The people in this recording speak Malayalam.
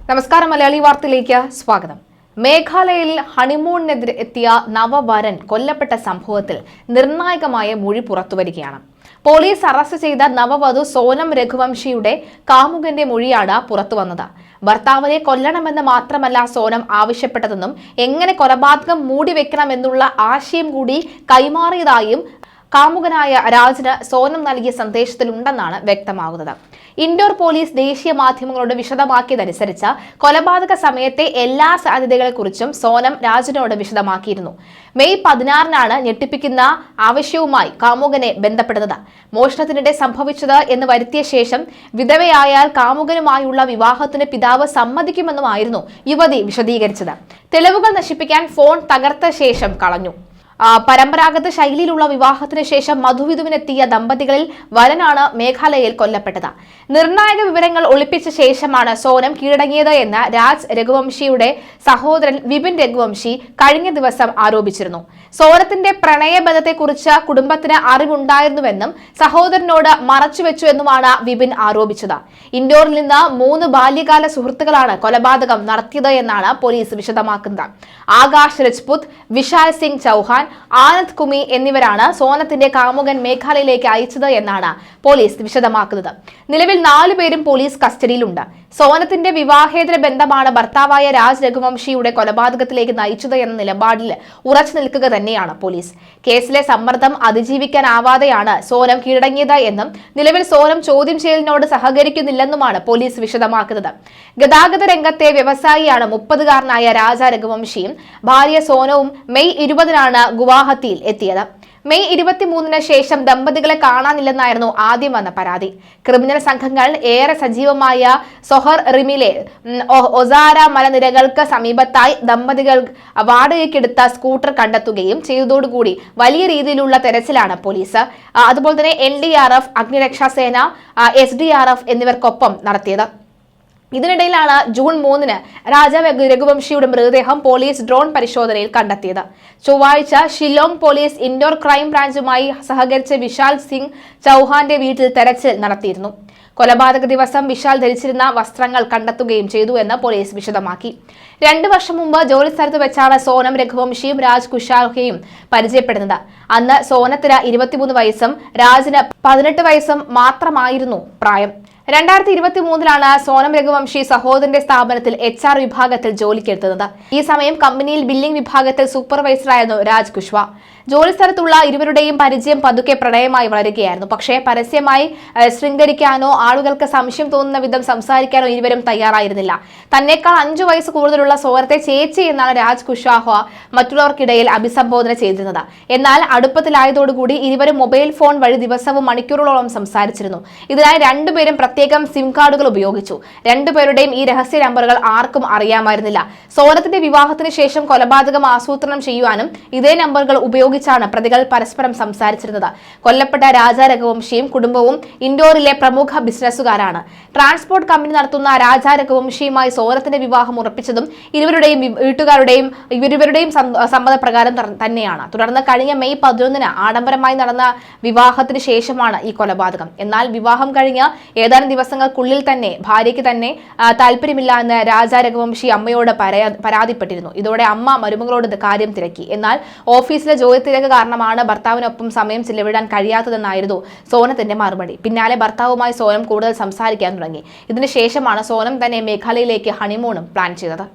നമസ്കാരം, മലയാളി വാർത്തയിലേക്ക് സ്വാഗതം. മേഘാലയയിൽ ഹണിമൂണിനെതിരെ എത്തിയ നവവരൻ കൊല്ലപ്പെട്ട സംഭവത്തിൽ നിർണായകമായ മൊഴി പുറത്തുവരികയാണ്. പോലീസ് അറസ്റ്റ് ചെയ്ത നവവധു സോനം രഘുവംശിയുടെ കാമുകന്റെ മൊഴിയാണ് പുറത്തുവന്നത്. ഭർത്താവിനെ കൊല്ലണമെന്ന് മാത്രമല്ല സോനം ആവശ്യപ്പെട്ടതെന്നും എങ്ങനെ കൊലപാതകം മൂടിവെക്കണമെന്നുള്ള ആശയം കൂടി കൈമാറിയതായും കാമുകനായ രാജിന് സോനം നൽകിയ സന്ദേശത്തിലുണ്ടെന്നാണ് വ്യക്തമാകുന്നത്. ഇൻഡോർ പോലീസ് ദേശീയ മാധ്യമങ്ങളോട് വിശദമാക്കിയതനുസരിച്ച് കൊലപാതക സമയത്തെ എല്ലാ സാധ്യതകളെക്കുറിച്ചും സോനം രാജിനോട് വിശദമാക്കിയിരുന്നു. മെയ് 16-നാണ് ഞെട്ടിപ്പിക്കുന്ന ആവശ്യവുമായി കാമുകനെ ബന്ധപ്പെടുന്നത്. മോഷണത്തിനിടെ സംഭവിച്ചത് എന്ന് വരുത്തിയ ശേഷം വിധവയായാൽ കാമുകനുമായുള്ള വിവാഹത്തിന് പിതാവ് സമ്മതിക്കുമെന്നുമായിരുന്നു യുവതി വിശദീകരിച്ചത്. തെളിവുകൾ നശിപ്പിക്കാൻ ഫോൺ തകർത്ത ശേഷം കളഞ്ഞു. പരമ്പരാഗത ശൈലിയിലുള്ള വിവാഹത്തിന് ശേഷം മധുവിധുവിനെത്തിയ ദമ്പതികളിൽ വരനാണ് മേഘാലയയിൽ കൊല്ലപ്പെട്ടത്. നിർണായക വിവരങ്ങൾ ഒളിപ്പിച്ച ശേഷമാണ് സോനം കീഴടങ്ങിയത് എന്ന് രാജ് രഘുവംശിയുടെ സഹോദരൻ വിപിൻ രഘുവംശി കഴിഞ്ഞ ദിവസം ആരോപിച്ചിരുന്നു. സോനത്തിന്റെ പ്രണയബന്ധത്തെക്കുറിച്ച് കുടുംബത്തിന് അറിവുണ്ടായിരുന്നുവെന്നും സഹോദരനോട് മറച്ചുവെച്ചു എന്നുമാണ് വിപിൻ ആരോപിച്ചത്. ഇൻഡോറിൽ നിന്ന് 3 ബാല്യകാല സുഹൃത്തുക്കളാണ് കൊലപാതകം നടത്തിയത് എന്നാണ് പോലീസ് വിശദമാക്കുന്നത്. ആകാശ് രജ്പുത്, വിശാൽ സിംഗ് ചൌഹാൻ, ആനന്ദ് കുമി എന്നിവരാണ് സോനത്തിന്റെ കാമുകൻ മേഘാലയയിലേക്ക് അയച്ചത് എന്നാണ് പോലീസ് വിശദമാക്കുന്നത്. നിലവിൽ 4 പേരും പോലീസ് കസ്റ്റഡിയിലുണ്ട്. സോനത്തിന്റെ വിവാഹേതര ബന്ധമാണ് ഭർത്താവായ രാജ് രഘുവംശിയുടെ കൊലപാതകത്തിലേക്ക് നയിച്ചത് എന്ന നിലപാടിൽ ഉറച്ചു നിൽക്കുക തന്നെയാണ് പോലീസ്. കേസിലെ സമ്മർദ്ദം അതിജീവിക്കാനാവാതെയാണ് സോനം കീഴടങ്ങിയത് എന്നും നിലവിൽ സോനം ചോദ്യം ചെയ്യലിനോട് സഹകരിക്കുന്നില്ലെന്നുമാണ് പോലീസ് വിശദമാക്കുന്നത്. ഗതാഗത രംഗത്തെ വ്യവസായിയാണ് 30-കാരനായ രാജ രഘുവംശിയും ഭാര്യ സോനവും മെയ് 20-നാണ് ഗുവാഹത്തിയിൽ എത്തിയത്. മെയ് 23-ന് ശേഷം ദമ്പതികളെ കാണാനില്ലെന്നായിരുന്നു ആദ്യം വന്ന പരാതി. ക്രിമിനൽ സംഘങ്ങൾ ഏറെ സജീവമായ സൊഹർ റിമിലെ ഒസാര മലനിരകൾക്ക് സമീപത്തായി ദമ്പതികൾ വാടകയ്ക്കെടുത്ത സ്കൂട്ടർ കണ്ടെത്തുകയും ചെയ്തതോടുകൂടി വലിയ രീതിയിലുള്ള തെരച്ചിലാണ് പോലീസ്, അതുപോലെ തന്നെ NDRF, അഗ്നിരക്ഷാസേന, SDRF എന്നിവർക്കൊപ്പം നടത്തിയത്. ഇതിനിടയിലാണ് ജൂൺ 3-ന് രാജ രഘുവംശിയുടെ മൃതദേഹം പോലീസ് ഡ്രോൺ പരിശോധനയിൽ കണ്ടെത്തിയത്. ചൊവ്വാഴ്ച ഷില്ലോങ് പോലീസ് ഇൻഡോർ ക്രൈം ബ്രാഞ്ചുമായി സഹകരിച്ച് വിശാൽ സിംഗ് ചൌഹാന്റെ വീട്ടിൽ തെരച്ചിൽ നടത്തിയിരുന്നു. കൊലപാതക ദിവസം വിശാൽ ധരിച്ചിരുന്ന വസ്ത്രങ്ങൾ കണ്ടെത്തുകയും ചെയ്തു എന്ന് പോലീസ് വിശദമാക്കി. 2 വർഷം മുമ്പ് ജോലിസ്ഥലത്ത് വെച്ചാണ് സോനം രഘുവംശിയും രാജ് കുശാൽഹയും പരിചയപ്പെടുന്നത്. അന്ന് സോനത്തിന് 23 വയസ്സും രാജിന് 18 വയസ്സും മാത്രമായിരുന്നു പ്രായം. 2023-ലാണ് സോനം രഘുവംശി സഹോദരന്റെ സ്ഥാപനത്തിൽ HR വിഭാഗത്തിൽ ജോലിക്കെത്തുന്നത്. ഈ സമയം കമ്പനിയിൽ ബില്ലിംഗ് വിഭാഗത്തിൽ സൂപ്പർവൈസറായിരുന്നു രാജ് കുശ്വ. ജോലിസ്ഥലത്തുള്ള ഇരുവരുടെയും പരിചയം പതുക്കെ പ്രണയമായി വളരുകയായിരുന്നു. പക്ഷേ പരസ്യമായി ശൃംഗരിക്കാനോ ആളുകൾക്ക് സംശയം തോന്നുന്ന വിധം സംസാരിക്കാനോ ഇരുവരും തയ്യാറായിരുന്നില്ല. തന്നേക്കാൾ 5 വയസ്സ് കൂടുതലുള്ള സോനത്തെ ചേച്ചി എന്നാണ് രാജ് കുശ്വാഹ മറ്റുള്ളവർക്കിടയിൽ അഭിസംബോധന ചെയ്തിരുന്നത്. എന്നാൽ അടുപ്പത്തിലായതോടുകൂടി ഇരുവരും മൊബൈൽ ഫോൺ വഴി ദിവസവും മണിക്കൂറുകളോളം സംസാരിച്ചിരുന്നു. ഇതിനായി 2 പേരും പ്രത്യേകം സിം കാർഡുകൾ ഉപയോഗിച്ചു. 2 പേരുടെയും ഈ രഹസ്യ നമ്പറുകൾ ആർക്കും അറിയാമായിരുന്നില്ല. സോനത്തിന്റെ വിവാഹത്തിന് ശേഷം കൊലപാതകം ആസൂത്രണം ചെയ്യുവാനും ഇതേ നമ്പറുകൾ ഉപയോഗിച്ചാണ് പ്രതികൾ പരസ്പരം സംസാരിച്ചിരുന്നത്. കൊല്ലപ്പെട്ട രാജ രഘുവംശിയും കുടുംബവും ഇൻഡോറിലെ പ്രമുഖ ബിസിനസ്സുകാരാണ്. ട്രാൻസ്പോർട്ട് കമ്പനി നടത്തുന്ന രാജ രഘുവംശിയുമായി സോനത്തിന്റെ വിവാഹം ഉറപ്പിച്ചതും ഇരുവരുടെയും സമ്മതപ്രകാരം തന്നെയാണ്. തുടർന്ന് കഴിഞ്ഞ മെയ് 11-ന് ആഡംബരമായി നടന്ന വിവാഹത്തിന് ശേഷമാണ് ഈ കൊലപാതകം. എന്നാൽ വിവാഹം കഴിഞ്ഞ ഏതാനും ദിവസങ്ങൾക്കുള്ളിൽ തന്നെ ഭാര്യയ്ക്ക് തന്നെ താല്പര്യമില്ല എന്ന് രാജ രഘുവംശി അമ്മയോട് പരാതിപ്പെട്ടിരുന്നു. ഇതോടെ അമ്മ മരുമകളോട് കാര്യം തിരക്കി. എന്നാൽ ഓഫീസിലെ ജോലി തിരക്ക് കാരണമാണ് ഭർത്താവിനൊപ്പം സമയം ചിലവിടാൻ കഴിയാത്തതെന്നായിരുന്നു സോനത്തിന്റെ മറുപടി. പിന്നാലെ ഭർത്താവുമായി സോനം കൂടുതൽ സംസാരിക്കാൻ തുടങ്ങി. ഇതിനുശേഷമാണ് സോനം തന്നെ മേഘാലയയിലേക്ക് ഹണിമൂണും പ്ലാൻ ചെയ്തത്.